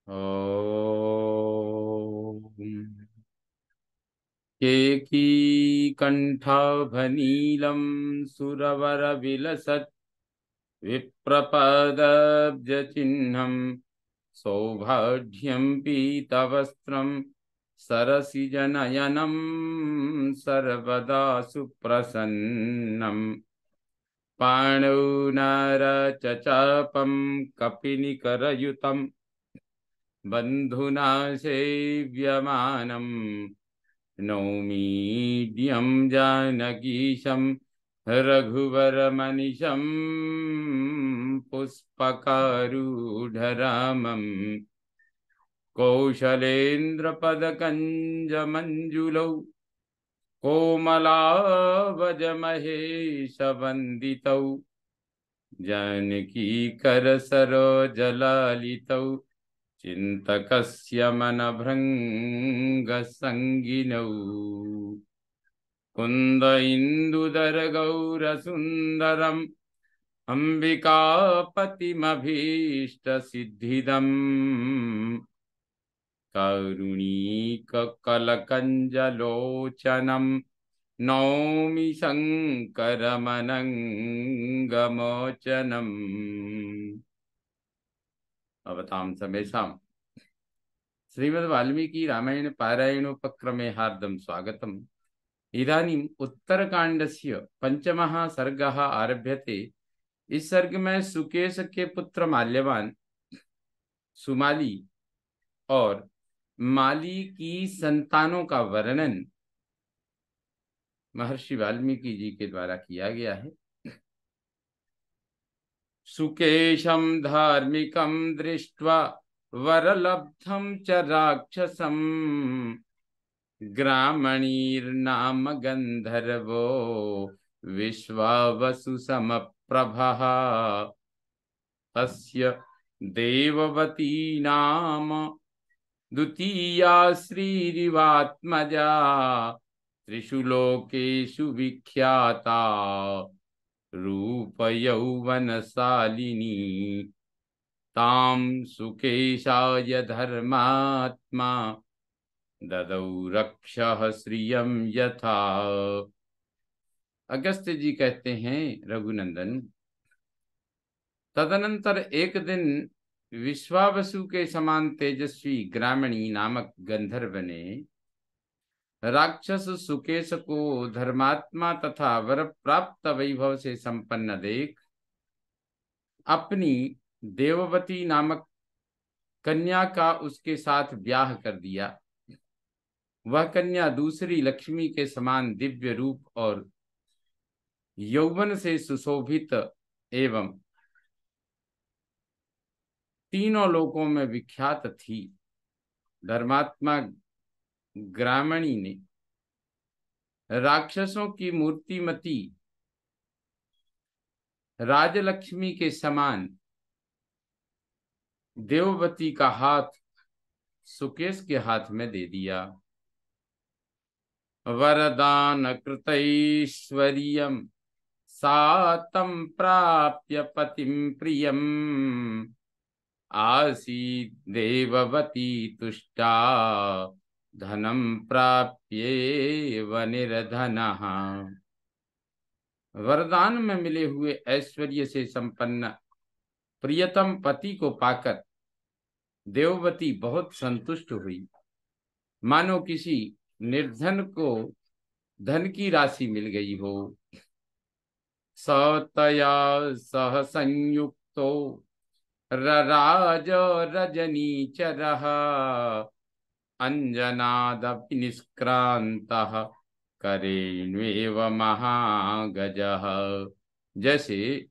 ॐ केकी-कण्ठाभनीलं सुरवरविलसत् विप्रपदब्जचिह्नं सौभाढ्यं पीतवस्त्रं सरसिजनयनं सर्वदा सुप्रसन्नं पाणौ नरचचापं कपिनिकरयुतं बन्धुना सेव्यमानं नौमीड्यं जानकीशं रघुवरमनिशं पुष्पकारूढरामम् कौशलेन्द्रपदकञ्जमञ्जुलौ कोमलावजमहेशवन्दितौ जानकीकरसरोजलालितौ चिन्तकस्य मनभृङ्गसङ्गिनौ कुन्द इन्दुदरगौरसुन्दरम् अम्बिकापतिमभीष्टसिद्धिदम् कारुणीककलकञ्जलोचनं नौमि शङ्करमनङ्गमोचनम्। अवतां समेषां श्रीमद् वाल्मीकि रामायण पारायणोपक्रमे हार्दं स्वागतम्। इदानीम् उत्तरकाण्डस्य पंचमः सर्गः आरभ्यते। इस सर्ग में सुकेश के पुत्र माल्यवान, सुमाली और माली की संतानों का वर्णन महर्षि वाल्मीकि जी के द्वारा किया गया है। सुकेशं धार्मिकं दृष्ट्वा वरलब्धं च राक्षसं ग्रामणीर्नाम गंधर्वो विश्वावसु समप्रभः तस्य देववती नाम द्वितीया श्रीरिवात्मजा त्रिषु लोकेषु विख्याता रूपयौवनशालिनी तां सुकेशाय धर्मात्मा ददौ रक्षः श्रियं यथा। अगस्त्य जी कहते हैं, रघुनंदन, तदनंतर एक दिन विश्वावसु के समान तेजस्वी ग्रामणी नामक गंधर्व ने राक्षस सुकेश को धर्मात्मा तथा वर प्राप्त वैभव से संपन्न देख अपनी देववती नामक कन्या का उसके साथ ब्याह कर दिया। वह कन्या दूसरी लक्ष्मी के समान दिव्य रूप और यौवन से सुशोभित एवं तीनों लोकों में विख्यात थी। धर्मात्मा ग्रामणी ने राक्षसों की मूर्तिमती राजलक्ष्मी के समान देववती का हाथ सुकेश के हाथ में दे दिया। वरदान कृतैश्वर्यं सातं प्राप्य पतिं प्रियं आसीत् देववती तुष्टा धनं प्राप्येव निर्धनः। वरदान में मिले हुए ऐश्वर्य से संपन्न प्रियतम पति को पाकर देववती बहुत संतुष्ट हुई, मानो किसी निर्धन को धन की राशि मिल गई हो। सतया सह संयुक्तो रराज रजनीचरः अंजनादपि निष्क्रांतः करेण्वेव महागजः। जैसे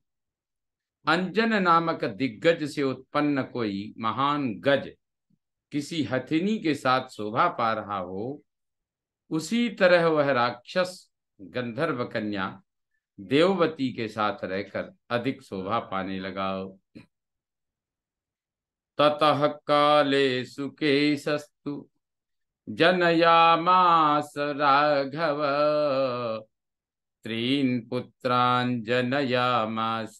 अंजन नामक दिग्गज से उत्पन्न कोई महान गज किसी हथिनी के साथ शोभा पा रहा हो, उसी तरह वह राक्षस गंधर्व कन्या देववती के साथ रहकर अधिक शोभा पाने लगा। ततः काले सुकेशस्तु जनयामास राघव त्रीन् पुत्रान् जनयामास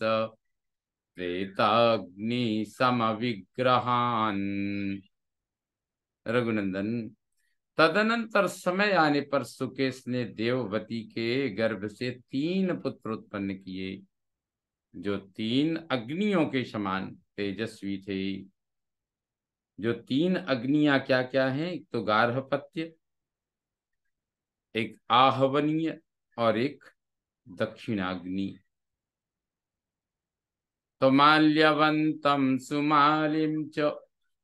त्रेताग्नि समविग्रहान। रघुनंदन, तदनंतर समय आने पर सुकेश ने देववती के गर्भ से 3 पुत्र उत्पन्न किए, जो 3 अग्नियों के समान तेजस्वी थे। जो 3 अग्नियां क्या क्या हैं? एक तो गार्हपत्य, एक आहवनीय और एक दक्षिणाग्नि। तो माल्यवंतम सुमालिम च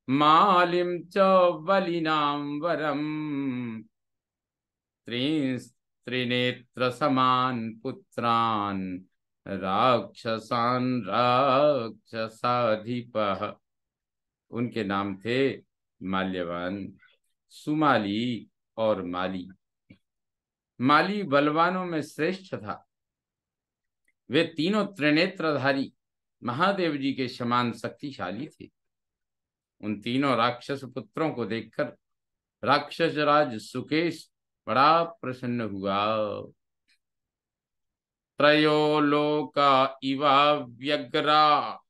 मालिम च बलिनाम वरम त्रिनेत्र समान पुत्रान राक्षसान राक्षसाधिपः। उनके नाम थे माल्यवान, सुमाली और माली। माली बलवानों में श्रेष्ठ था। वे तीनों त्रिनेत्रधारी महादेव जी के समान शक्तिशाली थे। उन तीनों राक्षस पुत्रों को देखकर राक्षस राज सुकेश बड़ा प्रसन्न हुआ। त्रयो लोका इवा व्यग्रा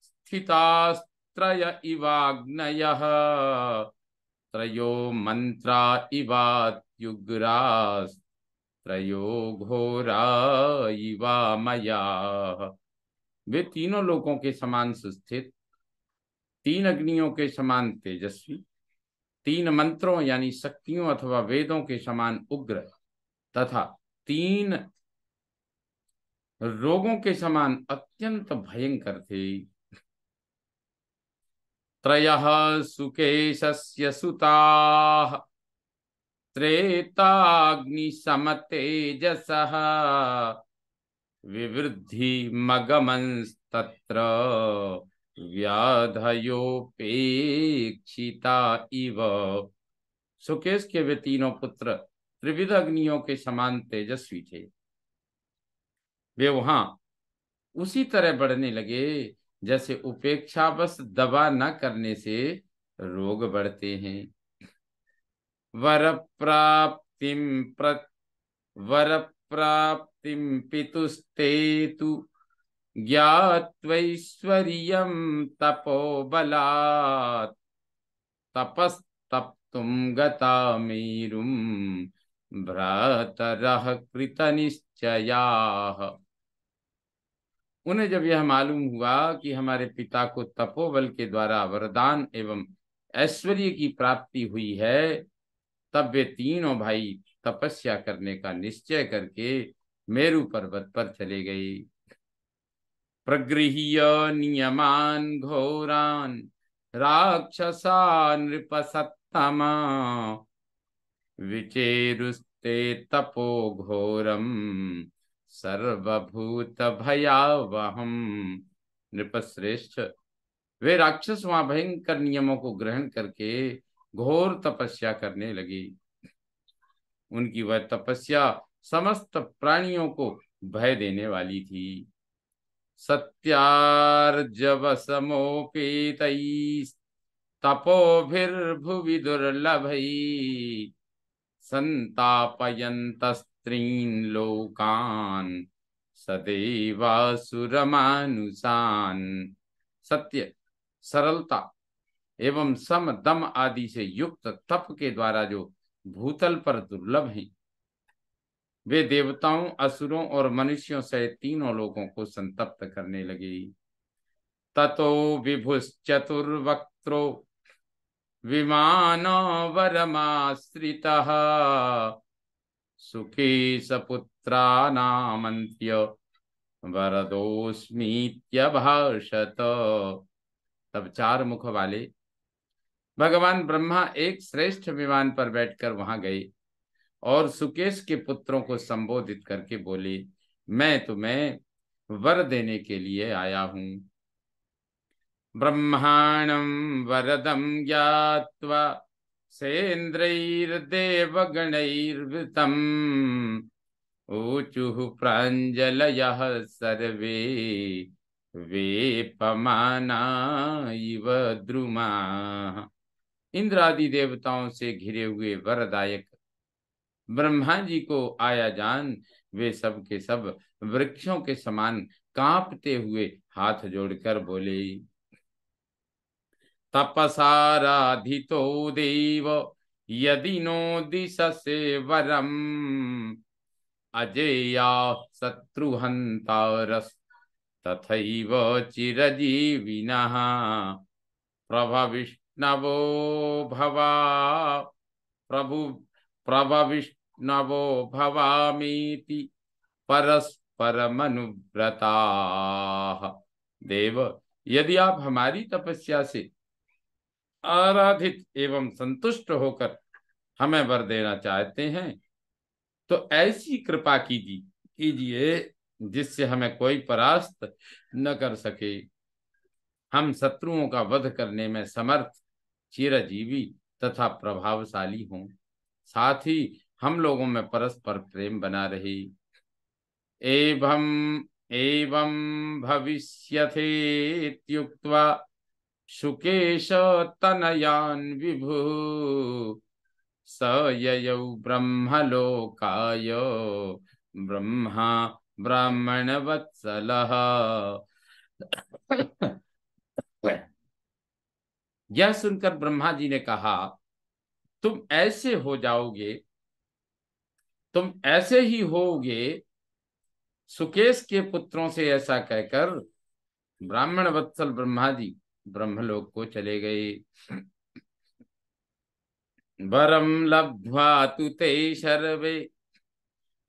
स्थितास्त्रय इवाग्नयः त्रयो मंत्रा इवात्युग्रास् त्रयो घोरा इवा मया। वे तीनों लोकों के समान सुस्थित, 3 अग्नियों के समान तेजस्वी, 3 मंत्रों यानी शक्तियों अथवा वेदों के समान उग्र तथा 3 रोगों के समान अत्यंत भयंकर थे। त्रयः सुकेशस्य सुताः त्रेताग्निसमतेजसः विवृद्धि मगमंस्तत्र व्याधयोपेक्षिता इव। सुकेश के वे तीनों पुत्र त्रिविध अग्नियों के समान तेजस्वी थे। वे वहां उसी तरह बढ़ने लगे जैसे उपेक्षावश दबा न करने से रोग बढ़ते हैं। वर प्राप्तिम वर प्राप्तिम पितुस्ते तु ज्ञात्वैश्वर्यं तपोबलात् तपस्तप्तुं गता मेरुं भ्रातरः कृतनिश्चयाः। उन्हें जब यह मालूम हुआ कि हमारे पिता को तपोबल के द्वारा वरदान एवं ऐश्वर्य की प्राप्ति हुई है, तब वे तीनों भाई तपस्या करने का निश्चय करके मेरु पर्वत पर चले गए। प्रगृह्य नियमान घोरान राक्षसा नृपसत्तमा विचेरुस्ते तपो घोरम सर्वभूत भयावहम। नृपश्रेष्ठ, वे राक्षस वहां भयंकर नियमों को ग्रहण करके घोर तपस्या करने लगे। उनकी वह तपस्या समस्त प्राणियों को भय देने वाली थी। सत्यार्जवसमोपेतैस्तपोभिर्भुवि दुर्लभैः संतापयन्तस्त्रीन् लोकान् सदैवासुरमानुषान्। सत्य, सरलता एवं सम दम आदि से युक्त तप के द्वारा जो भूतल पर दुर्लभ हैं, वे देवताओं, असुरों और मनुष्यों से तीनों लोगों को संतप्त करने लगे। ततो विभुश्चतुर्वक्त्रो विमानवरमाश्रितः सुकेशपुत्रानामन्त्य वरदोऽस्मीत्यभाषत। तब 4 मुख वाले भगवान ब्रह्मा एक श्रेष्ठ विमान पर बैठकर वहां गए और सुकेश के पुत्रों को संबोधित करके बोले, मैं तुम्हें वर देने के लिए आया हूं। ब्रह्माणं वरदं ज्ञात्वा सेन्द्रैर्देवगणैर्वृतम् ऊचुः प्राञ्जलयः सर्वे वेपमाना इव द्रुमाः। इंद्र आदि देवताओं से घिरे हुए वरदायक ब्रह्मा जी को आया जान वे सब के सब वृक्षों के समान कांपते हुए हाथ जोड़कर बोले, तपसाराधितो देव यदि नो दिशसे वरम, अजेया शत्रुहंतारस् तथैव चिरजीविनः, प्रभविष्णवो भवा प्रभु प्रभविष्णवो भवामीति परस्परमनुव्रताः। देव, यदि आप हमारी तपस्या से आराधित एवं संतुष्ट होकर हमें वर देना चाहते हैं तो ऐसी कृपा कीजिए जिससे हमें कोई परास्त न कर सके, हम शत्रुओं का वध करने में समर्थ, चिरजीवी तथा प्रभावशाली हों, साथ ही हम लोगों में परस्पर प्रेम बना रहे। एवं एवं भविष्यथेत्युक्त्वा शुकेश तनयान् विभु, स ययौ ब्रह्मलोकाय ब्रह्मा ब्राह्मणवत्सलः। यह सुनकर ब्रह्मा जी ने कहा, तुम ऐसे हो जाओगे, तुम ऐसे ही होगे। सुकेश के पुत्रों से ऐसा कहकर ब्राह्मण वत्सल ब्रह्मा जी ब्रह्मलोक को चले गए। वरम लब्ध्वा तु ते सर्वे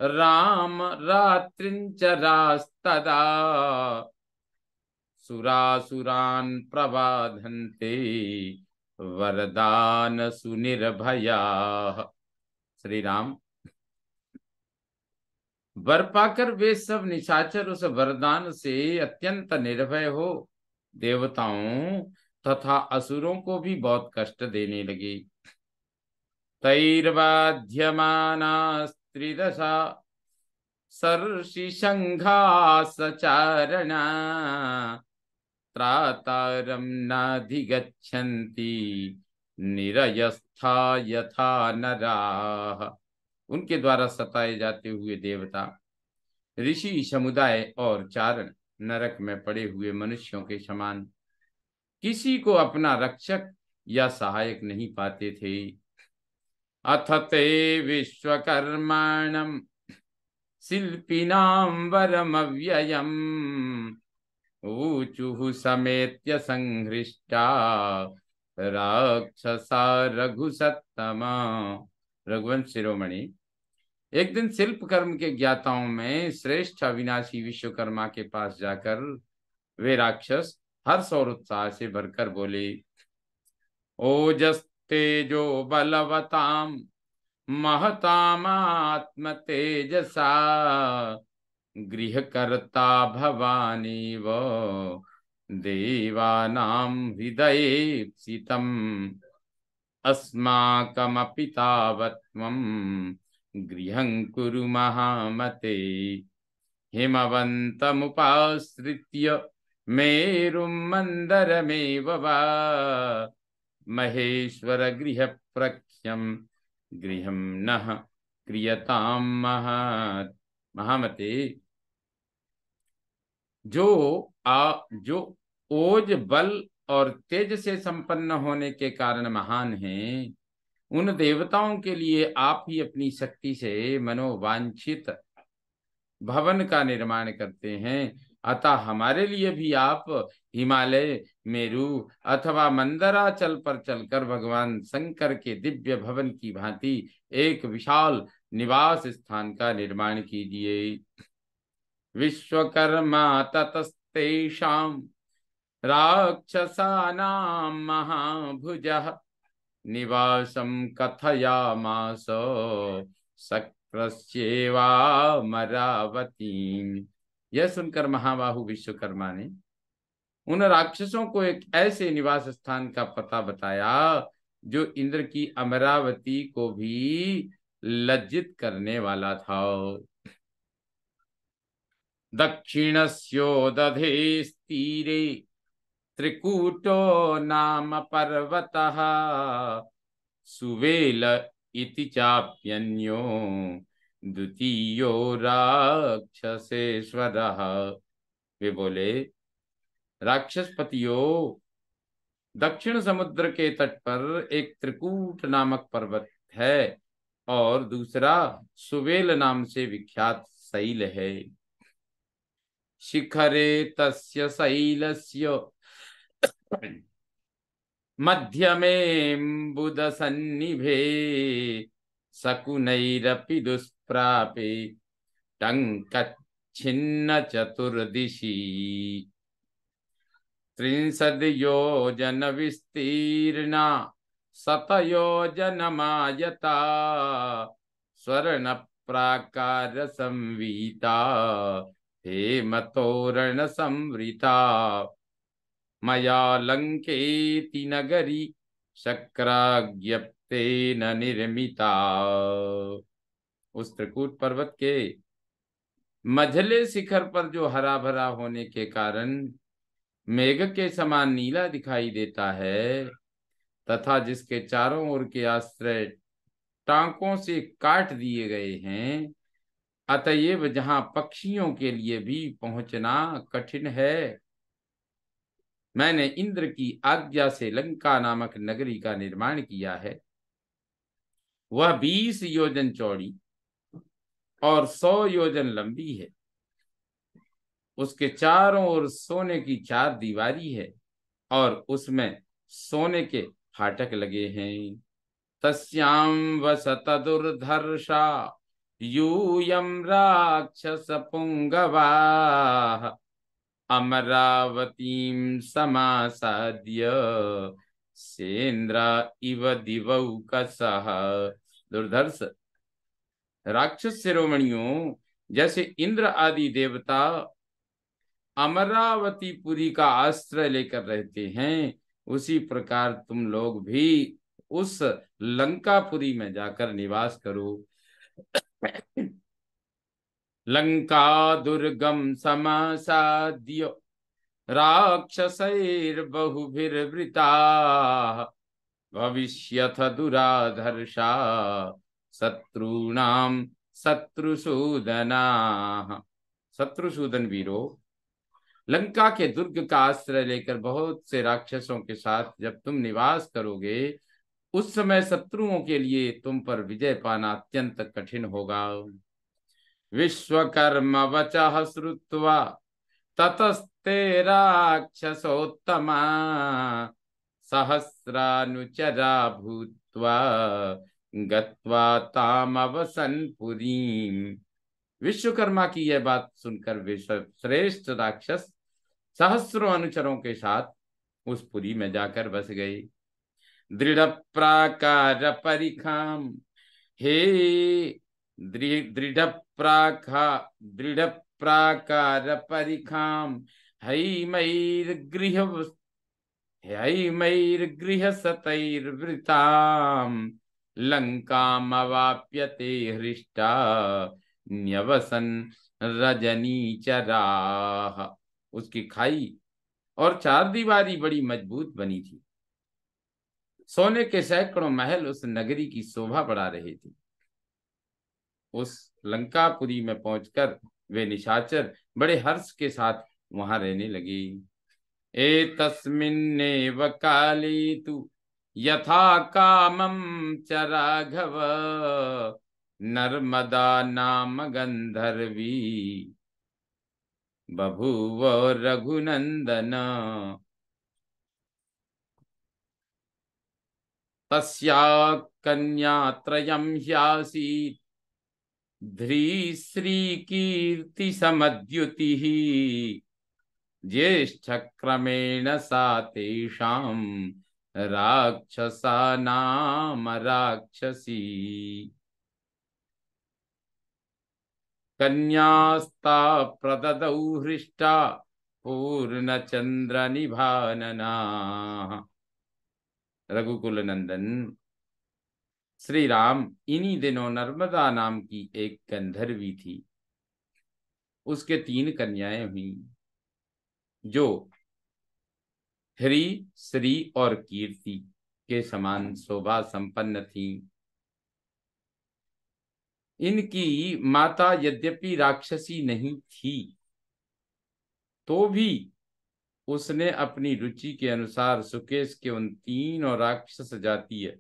राम रात्रिंचरास्तदा, सुरासुरान् प्रबाधन्ते वरदान सुनिर्भया। श्री राम, वर पाकर वे सब निशाचर उस वरदान से अत्यंत निर्भय हो देवताओं तथा असुरों को भी बहुत कष्ट देने लगे। तैर्बाध्यमाना स्त्रिदशा सर्षि संघा सचारणा, त्रातारं नाधिगच्छन्ति निरयस्था यथा नराः। उनके द्वारा सताए जाते हुए देवता, ऋषि समुदाय और चारण नरक में पड़े हुए मनुष्यों के समान किसी को अपना रक्षक या सहायक नहीं पाते थे। अथ ते विश्वकर्माणं शिल्पिनां वरमव्ययम्, ऊचुः समेत्य संहृष्टा राक्षसा रघुसत्तमा। रघुवंश शिरोमणि, एक दिन शिल्प कर्म के ज्ञाताओं में श्रेष्ठ अविनाशी विश्वकर्मा के पास जाकर वे राक्षस हर्ष और उत्साह से भरकर बोले, ओजस्तेजो बलवताम महतामात्म तेजसा, गृहकर्ता भवानी वो देवानां हृदयेप्सितम्, अस्माकमपि तावत् त्वं गृहं कुरु महामते, हिमवन्तमुपाश्रित्य मेरुं मन्दरमेव वा, महेश्वर गृह प्रख्यम गृहं नः क्रियतां महामते। जो ओज बल और तेज से संपन्न होने के कारण महान हैं, उन देवताओं के लिए आप ही अपनी शक्ति से मनोवांछित भवन का निर्माण करते हैं, अतः हमारे लिए भी आप हिमालय, मेरु अथवा मंदराचल पर चलकर भगवान शंकर के दिव्य भवन की भांति एक विशाल निवास स्थान का निर्माण कीजिए। विश्वकर्मा ततस्तेषां राक्षसानां महाभुजः, निवासं कथयामास शक्रस्येवामरावतीं। यह सुनकर महाबाहु विश्वकर्मा ने उन राक्षसों को एक ऐसे निवास स्थान का पता बताया जो इंद्र की अमरावती को भी लज्जित करने वाला था। दक्षिणस्योदधेस्तीरे त्रिकूटो नाम पर्वतः, सुवेल इति चाप्यन्यो द्वितीयो राक्षसेश्वरः। वे बोले, राक्षसपतियों, दक्षिण समुद्र के तट पर एक त्रिकूट नामक पर्वत है और दूसरा सुवेल नाम से विख्यात शैल है। शिखरे तस्य शैलस्य मध्यमेऽम्बुदसन्निभे शकुनैरपि दुष्प्रापे टङ्कच्छिन्न चतुर्दिशि 30 योजन विस्तीर्णा 100 योजनमायता स्वर्ण प्राकार संवीता हेमतोरण संवृता मया लंकेति नगरी शक्राज्ञप्तेन निर्मिता। उस त्रिकूट पर्वत के मझले शिखर पर जो हरा भरा होने के कारण मेघ के समान नीला दिखाई देता है तथा जिसके चारों ओर के आश्रय टांकों से काट दिए गए हैं, अतएव जहां पक्षियों के लिए भी पहुंचना कठिन है, मैंने इंद्र की आज्ञा से लंका नामक नगरी का निर्माण किया है। वह 20 योजन चौड़ी और 100 योजन लंबी है। उसके चारों ओर सोने की 4 दीवारी है और उसमें सोने के फाटक लगे हैं। तस्यां वसत दुर्धर्षा यूयं राक्षस पुंगवाः अमरावतीं समासाद्य सेन्द्र इव दिवौकसः। दुर्धर्ष, राक्षस शिरोमणियों, जैसे इंद्र आदि देवता अमरावतीपुरी का आश्रय लेकर रहते हैं, उसी प्रकार तुम लोग भी उस लंकापुरी में जाकर निवास करो। लंका दुर्गम समासाद्य राक्षसैर्बहुभिर्वृता भविष्यथ दुराधर्षा शत्रूणाम शत्रुसूदना। शत्रुसूदन वीरो, लंका के दुर्ग का आश्रय लेकर बहुत से राक्षसों के साथ जब तुम निवास करोगे, उस समय शत्रुओं के लिए तुम पर विजय पाना अत्यंत कठिन होगा। विश्वकर्म वचः श्रुत्वा ततस्ते राक्षसोत्तमा सहस्रानुचरा भूत्वा गत्वा तामवसन् पुरीम्। विश्वकर्मा की यह बात सुनकर वे श्रेष्ठ राक्षस सहस्रों अनुचरों के साथ उस पुरी में जाकर बस गए। दृढ़ प्राकार परिखाम, हे दृढ़ प्राकार परिखाम हैमैर्गृह सतैर्वृताम लंकामवाप्यते हृष्टा न्यवसन रजनीचराः। उसकी खाई और 4 दीवारी बड़ी मजबूत बनी थी। सोने के सैकड़ों महल उस नगरी की शोभा बढ़ा रहे थे। उस लंकापुरी में पहुंचकर वे निशाचर बड़े हर्ष के साथ वहां रहने लगे। एतस्मिन्नेव काले तु यथा कामं च राघव नर्मदा नाम गंधर्वी बभूव रघुनंदन। तस्या कन्यात्रयं ह्यासीत् ध्रीश्रीकीर्तिसमद्युतिः ज्येष्ठक्रमेण सा तेषां राक्षसानाम राक्षसी। कन्यास्ता प्रददौ हृष्टा पूर्णचंद्रनिभानना। रघुकुल नंदन, श्री राम इन्हीं दिनों नर्मदा नाम की एक गंधर्वी थी। उसके 3 कन्याएं हुई जो हरि, श्री और कीर्ति के समान शोभा संपन्न थी। इनकी माता यद्यपि राक्षसी नहीं थी तो भी उसने अपनी रुचि के अनुसार सुकेश के उन तीनों राक्षस जातीय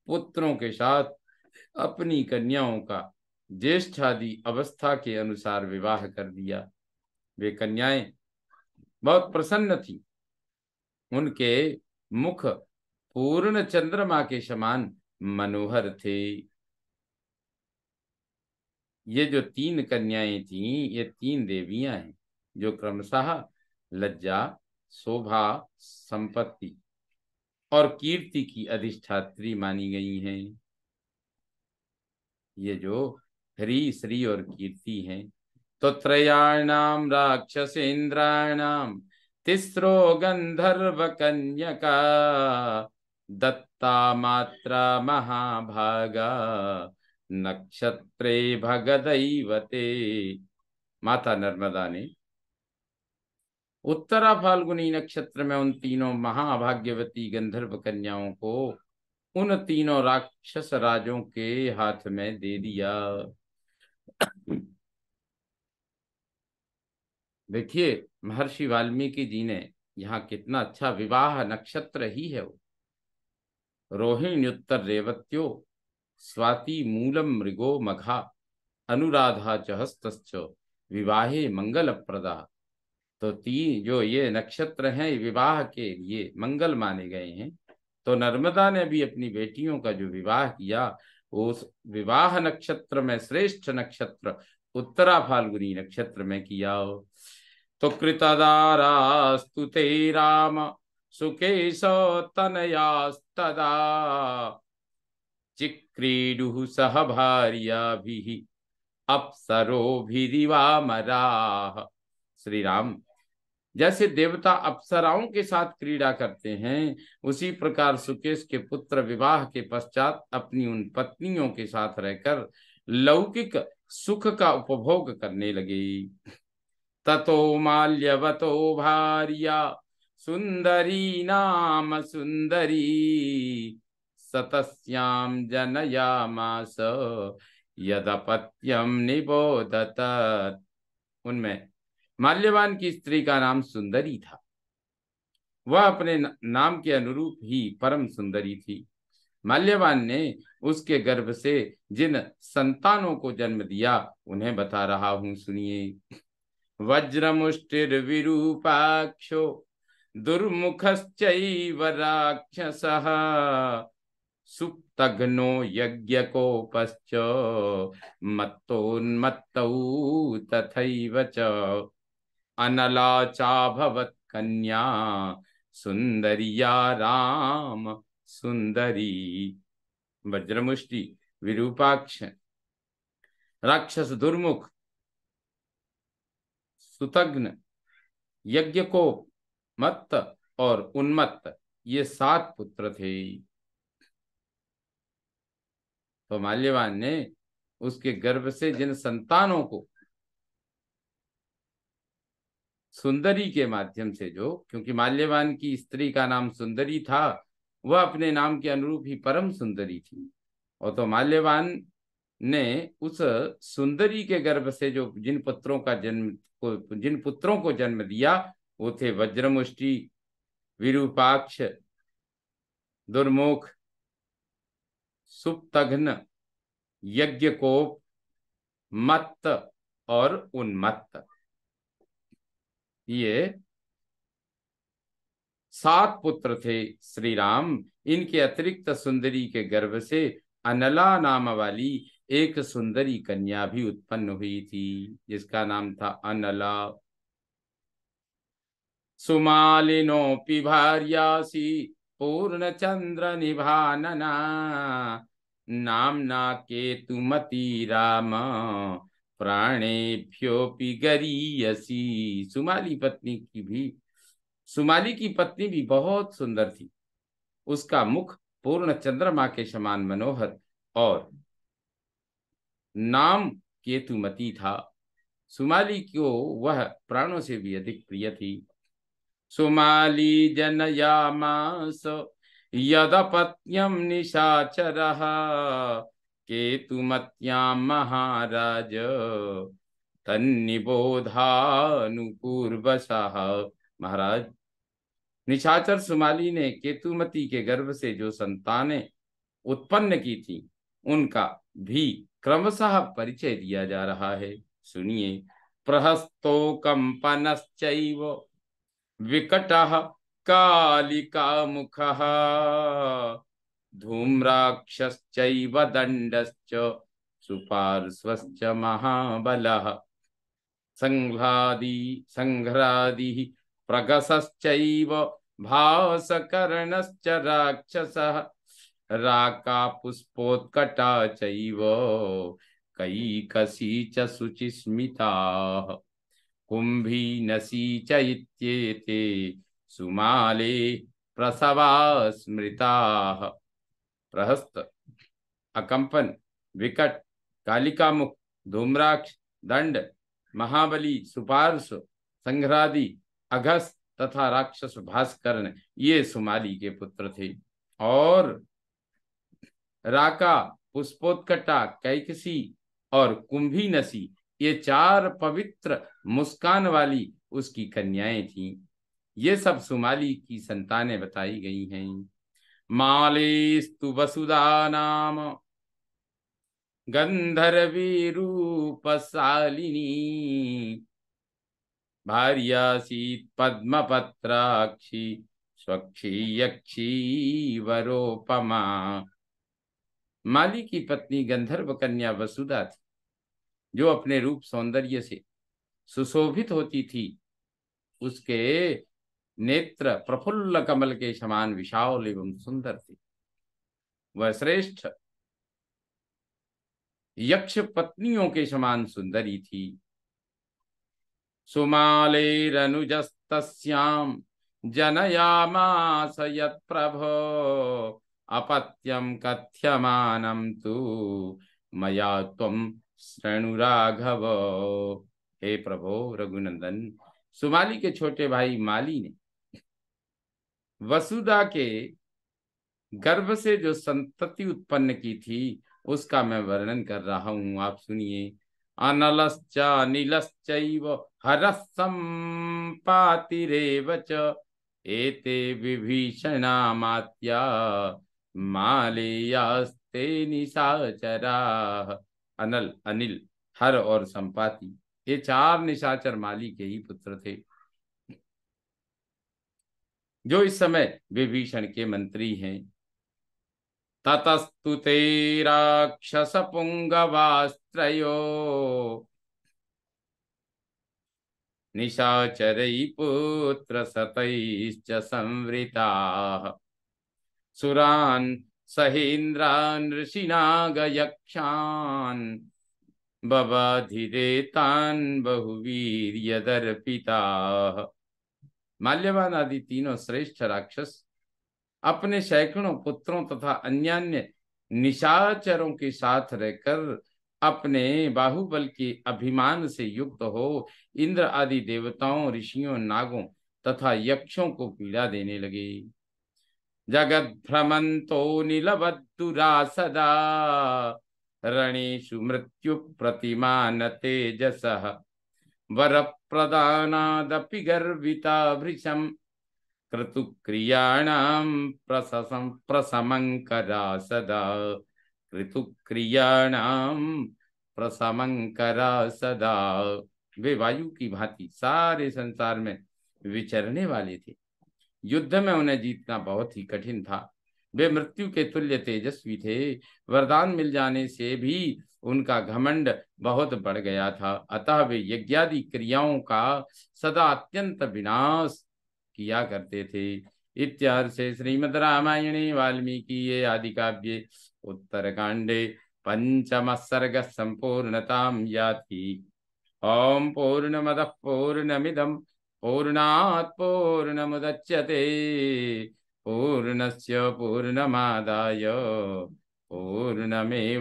पुत्रों के साथ अपनी कन्याओं का ज्येष्ठादि अवस्था के अनुसार विवाह कर दिया। वे कन्याएं बहुत प्रसन्न थी। उनके मुख पूर्ण चंद्रमा के समान मनोहर थे। ये जो तीन कन्याएं थीं, ये तीन देवियां हैं जो क्रमशः लज्जा, शोभा, संपत्ति और कीर्ति की अधिष्ठात्री मानी गई हैं। ये जो ह्री, श्री और कीर्ति हैं। तो त्रयाणाम राक्षसेन्द्राणाम तिस्रो गंधर्व कन्यका दत्ता मात्रा महाभागा नक्षत्रे भगदैवते। माता नर्मदा ने उत्तरा फाल्गुनी नक्षत्र में उन तीनों महाभाग्यवती गंधर्व कन्याओं को उन तीनों राक्षस राजों के हाथ में दे दिया। देखिए, महर्षि वाल्मीकि जी ने यहाँ कितना अच्छा विवाह नक्षत्र ही है वो। रोहिण्युत्तर रेवत्यो स्वाति मूलम मृगो मघा अनुराधा च हस्तश्च विवाहे मंगल प्रदा। तो तीन जो ये नक्षत्र हैं विवाह के लिए मंगल माने गए हैं। तो नर्मदा ने भी अपनी बेटियों का जो विवाह किया उस विवाह नक्षत्र में श्रेष्ठ नक्षत्र उत्तरा फाल्गुनी नक्षत्र में किया। तो कृतदारास्तु ते राम सुकेश तनयास्तदा चिक्रीडुः सह भार्याभिः अप्सरोभिरिवामराः। श्री राम जैसे देवता अप्सराओं के साथ क्रीड़ा करते हैं, उसी प्रकार सुकेश के पुत्र विवाह के पश्चात अपनी उन पत्नियों के साथ रहकर लौकिक सुख का उपभोग करने लगे। ततो माल्यवतो भार्या सुंदरी नाम सुंदरी सतस्याम जनयामास यदपत्यम निबोधत। उनमें माल्यवान की स्त्री का नाम सुंदरी था। वह अपने नाम के अनुरूप ही परम सुंदरी थी। माल्यवान ने उसके गर्भ से जिन संतानों को जन्म दिया उन्हें बता रहा हूं, सुनिए। वज्रमुष्टिर्विरूपाक्षो दुर्मुखश्चैव राक्षसः सुप्तघ्नो यज्ञकोपश्च मत्तोन्मत्तौ तथैव च अनला चाभवत् कन्या सुंदरिया राम सुंदरी। वज्रमुष्टि, विरूपाक्ष, राक्षस दुर्मुख, सुतग्न, यज्ञ को मत्त और उन्मत्त, ये 7 पुत्र थे। तो माल्यवान ने उसके गर्भ से जिन संतानों को सुंदरी के माध्यम से, जो क्योंकि माल्यवान की स्त्री का नाम सुंदरी था, वह अपने नाम के अनुरूप ही परम सुंदरी थी। और तो माल्यवान ने उस सुंदरी के गर्भ से जो जिन पुत्रों को जन्म दिया वो थे वज्रमुष्टि, विरूपाक्ष, दुर्मुख, सुप्तघ्न, यज्ञकोप, मत्त और उन्मत्त। ये 7 पुत्र थे श्री राम। इनके अतिरिक्त सुंदरी के गर्भ से अनला नाम वाली एक सुंदरी कन्या भी उत्पन्न हुई थी, जिसका नाम था अनला। सुमालिनोऽपि भार्यासि पूर्णचंद्र निभानना नामना केतुमती राम प्राणेभ्योऽपि गरीयसी। सुमाली की पत्नी भी बहुत सुंदर थी। उसका मुख पूर्ण चंद्रमा के समान मनोहर और नाम केतुमती था। सुमाली को वह प्राणों से भी अधिक प्रिय थी। सुमाली जनयामास यदपत्यम निशाचरः केतुमत्यां महाराज तन्निबोधानुपूर्वशः। महाराज, निशाचर सुमाली ने केतुमती के गर्भ से जो संतानें उत्पन्न की थी उनका भी क्रमशः परिचय दिया जा रहा है। सुनिए। प्रहस्तो कंपनश्चैव विकटः कालिका मुखः धूम्राक्षश्चैव दण्डश्च सुपार्श्वश्च महाबलः संघ्रादिः प्रगसश्चैव भासकर्णश्च राक्षसः राकापुष्पोत्कटा चैव कैकसी च शुचिस्मिताः कुंभी नसी च इत्येते सुमाले प्रसवा स्मृताः। प्रहस्त, अकंपन, विकट, कालिकामुख, धूम्राक्ष, दंड, महाबली, सुपार्श्व, संघ्रादि, अगस तथा राक्षस भास्करण ये सुमाली के पुत्र थे। और राका, पुष्पोत्कटा, कैकसी और कुंभी नसी ये 4 पवित्र मुस्कान वाली उसकी कन्याएं थीं। ये सब सुमाली की संतानें बताई गई हैं। मालेस्तु वसुधा नाम गंधर्वी रूपशालिनी भार्यासीत् पद्मपत्राक्षी स्वक्षी यक्षी वरोपमा। माली की पत्नी गंधर्व कन्या वसुधा थी, जो अपने रूप सौंदर्य से सुशोभित होती थी। उसके नेत्र प्रफुल्ल कमल के समान विशाल एवं सुंदर थे। वह श्रेष्ठ यक्ष पत्नियों के समान सुंदरी थी। सुमालेरनुजस्तस्यां जनयामास यत्प्रभो अपत्यं कथ्यमानं तु मया त्वं शृणु राघव। हे प्रभो रघुनंदन, सुमाली के छोटे भाई माली ने वसुधा के गर्भ से जो संतति उत्पन्न की थी उसका मैं वर्णन कर रहा हूं, आप सुनिए। अनलश्च नीलश्चैव हरः सम्पातिरेव च एते विभीषणामात्या मालेयास्ते निशाचराः। अनल, अनिल, हर और संपाति ये 4 निशाचर माली के ही पुत्र थे, जो इस समय विभीषण के मंत्री हैं। ततस्तु ते राक्षसपुङ्गवास्त्रयो निशाचरैः पुत्रशतैश्च संवृताः सुरान् सहेन्द्रान् ऋषिनागयक्षान् बबाधिरे तान् बहुवीर्यदर्पिताः। माल्यवान आदि तीनों श्रेष्ठ राक्षस अपने सैकड़ों पुत्रों तथा अन्यान्य निशाचरों के साथ रहकर अपने बाहुबल के अभिमान से युक्त हो इंद्र आदि देवताओं, ऋषियों, नागों तथा यक्षों को पीड़ा देने लगे। जगत भ्रमंतो नीलवद्दुरा सदा रणेषु मृत्यु प्रतिमान तेजसः वर प्रदानादपि गर्विता भृशम् क्रतुक्रियाणां प्रसमंकरा सदा क्रतुक्रियाणां प्रसमंकरा सदा। वे वायु की भांति सारे संसार में विचरने वाले थे। युद्ध में उन्हें जीतना बहुत ही कठिन था। वे मृत्यु के तुल्य तेजस्वी थे। वरदान मिल जाने से भी उनका घमंड बहुत बढ़ गया था। अतः वे यज्ञादि क्रियाओं का सदा अत्यंत विनाश किया करते थे। इत्यार्षे श्रीमद् रामायणे वाल्मीकि आदि काव्ये उत्तरकांडे पंचम सर्ग संपूर्णतां याति। ओम पूर्णमदः पूर्णमिदं पूर्णात् पूर्णमुदच्यते पूर्णस्य पूर्णमादाय पूर्णमेवावशिष्यते।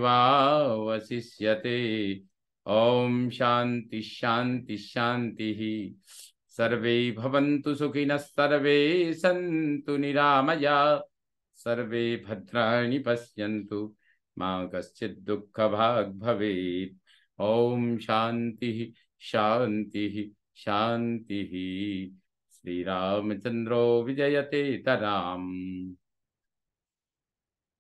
ओम शांति शांति शांति। सर्वे भवन्तु सुखिनः सर्वे सन्तु निरामयाः सर्वे भद्राणि पश्यन्तु मा कश्चित् दुःखभाग् भवेत्। ओम शांति शांति शांति। श्रीरामचंद्रो विजयते तराम।